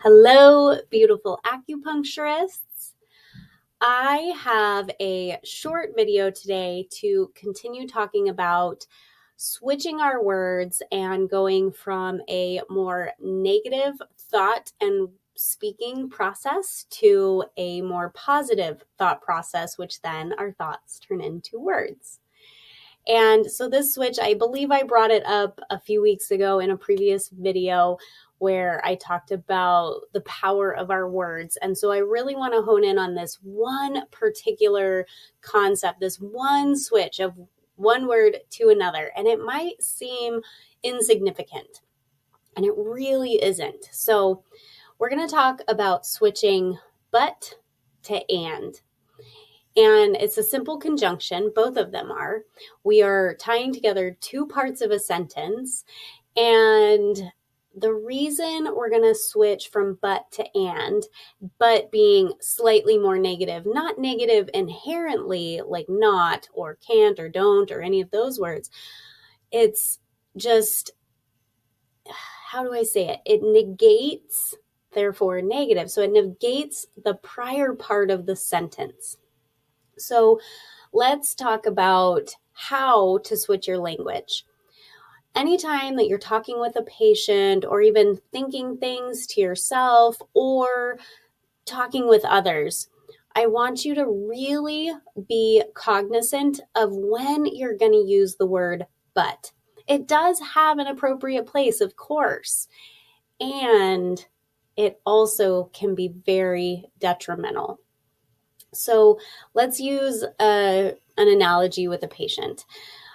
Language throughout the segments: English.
Hello, beautiful acupuncturists. I have a short video today to continue talking about switching our words and going from a more negative thought and speaking process to a more positive thought process, which then our thoughts turn into words. And so this switch, I believe I brought it up a few weeks ago in a previous video where I talked about the power of our words. And so I really want to hone in on this one particular concept, this one switch of one word to another. And it might seem insignificant, and it really isn't. So we're going to talk about switching but to and. And it's a simple conjunction. Both of them are. We are tying together two parts of a sentence. And the reason we're going to switch from but to and, but being slightly more negative, not negative inherently like not or can't or don't or any of those words. It's just, how do I say it? It negates, therefore negative. So it negates the prior part of the sentence. So let's talk about how to switch your language. Anytime that you're talking with a patient or even thinking things to yourself or talking with others, I want you to really be cognizant of when you're going to use the word but. It does have an appropriate place, of course, and it also can be very detrimental. So let's use an analogy with a patient.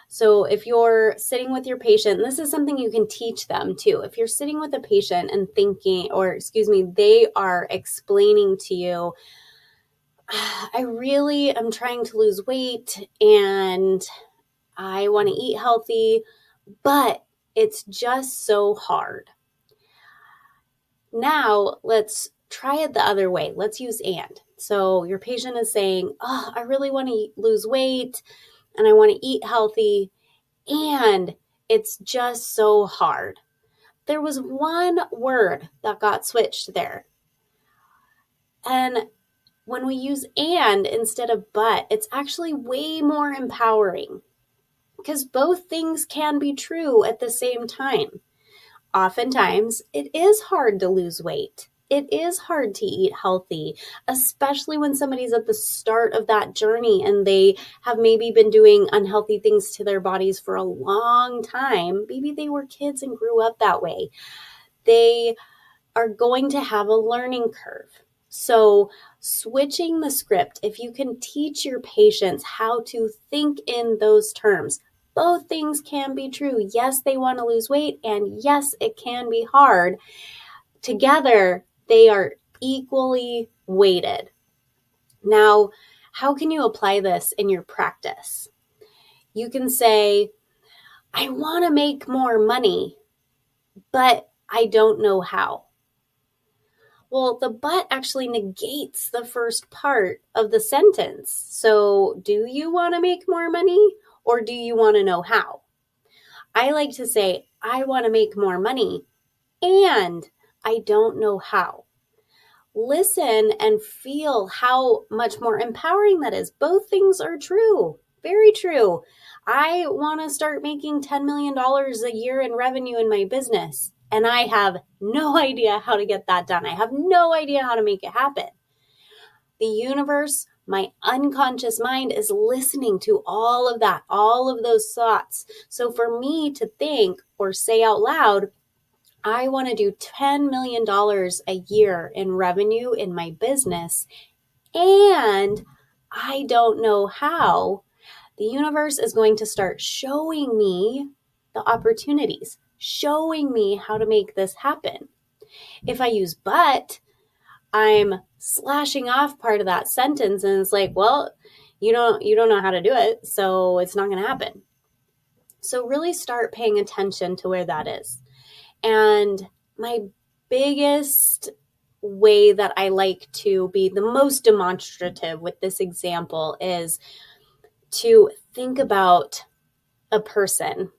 So if you're sitting with your patient, and this is something you can teach them too. If you're sitting with a patient and they are explaining to you, I really am trying to lose weight and I want to eat healthy, but it's just so hard. Now let's try it the other way. Let's use and. So your patient is saying, I really want to lose weight and I want to eat healthy, and it's just so hard. There was one word that got switched there. And when we use and instead of but, it's actually way more empowering because both things can be true at the same time. Oftentimes, it is hard to lose weight. It is hard to eat healthy, especially when somebody's at the start of that journey and they have maybe been doing unhealthy things to their bodies for a long time. Maybe they were kids and grew up that way. They are going to have a learning curve. So switching the script, if you can teach your patients how to think in those terms, both things can be true. Yes, they want to lose weight, and yes, it can be hard. Together, they are equally weighted. Now, how can you apply this in your practice? You can say, I want to make more money, but I don't know how. Well, the but actually negates the first part of the sentence. So, do you want to make more money? Or do you want to know how? I like to say, I want to make more money and I don't know how. Listen and feel how much more empowering that is. Both things are true. Very true. I want to start making $10 million a year in revenue in my business, and I have no idea how to get that done. I have no idea how to make it happen. The universe, my unconscious mind, is listening to all of that, all of those thoughts. So for me to think or say out loud, I want to do $10 million a year in revenue in my business, and I don't know how, the universe is going to start showing me the opportunities, showing me how to make this happen. If I use but, I'm slashing off part of that sentence and it's like, well, you don't know how to do it, so it's not going to happen. So really start paying attention to where that is. And my biggest way that I like to be the most demonstrative with this example is to think about a person.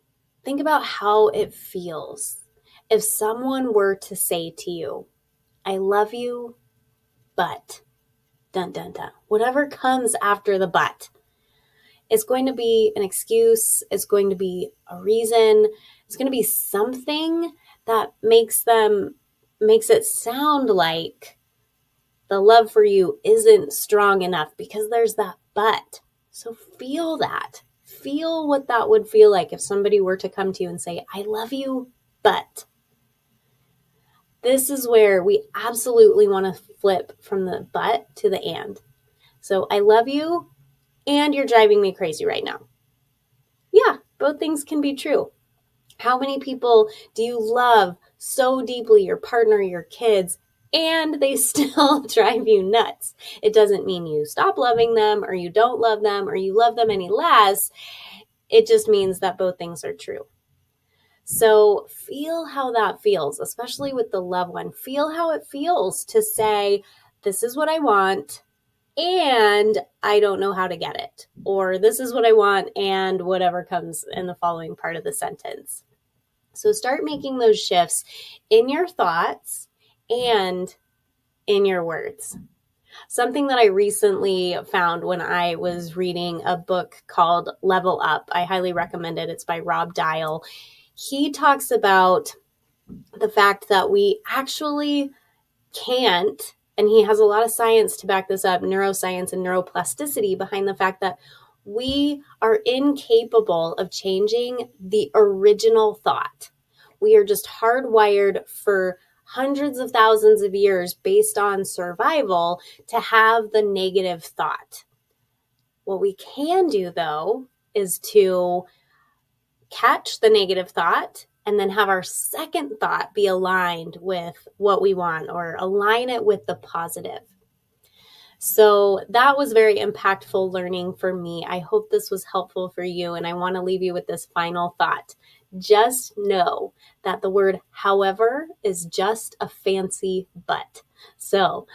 Think about how it feels if someone were to say to you, I love you, but dun dun dun. Whatever comes after the but. It's going to be an excuse. It's going to be a reason. It's going to be something that makes it sound like the love for you isn't strong enough because there's that but. So feel that. Feel what that would feel like if somebody were to come to you and say, I love you, but. This is where we absolutely want to flip from the but to the and. So I love you, and you're driving me crazy right now. Yeah, both things can be true. How many people do you love so deeply, your partner, your kids, and they still drive you nuts? It doesn't mean you stop loving them or you don't love them or you love them any less. It just means that both things are true. So feel how that feels, especially with the loved one. Feel how it feels to say, this is what I want, and I don't know how to get it. Or this is what I want, and whatever comes in the following part of the sentence. So start making those shifts in your thoughts and in your words. Something that I recently found when I was reading a book called Level Up, I highly recommend it. It's by Rob Dial. He talks about the fact that we actually can't, and he has a lot of science to back this up, neuroscience and neuroplasticity behind the fact that we are incapable of changing the original thought. We are just hardwired for hundreds of thousands of years based on survival to have the negative thought. What we can do, though, is to catch the negative thought and then have our second thought be aligned with what we want or align it with the positive. So that was very impactful learning for me. I hope this was helpful for you, and I want to leave you with this final thought. Just know that the word however is just a fancy but. So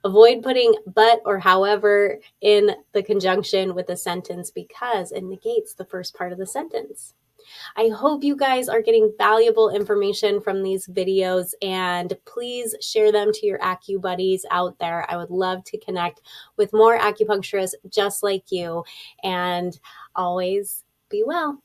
avoid putting but or however in the conjunction with a sentence because it negates the first part of the sentence. I hope you guys are getting valuable information from these videos, and please share them to your Acu buddies out there. I would love to connect with more acupuncturists just like you, and always be well.